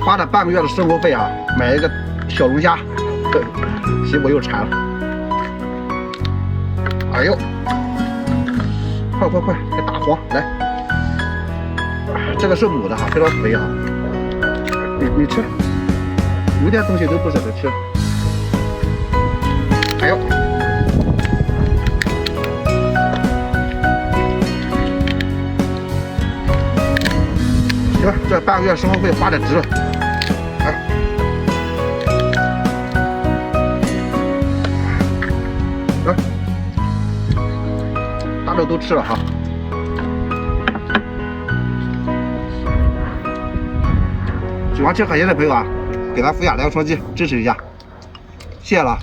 花了半个月的生活费啊，买一个小龙虾，媳妇又馋了。哎呦，快，这大黄来，这个是母的哈，非常肥啊。你吃，有点东西都不舍得吃。哎呦，行吧，这半个月生活费花的值了。大肉都吃了哈。喜欢吃海鲜的朋友啊，给咱福雅来个双击支持一下，谢谢了。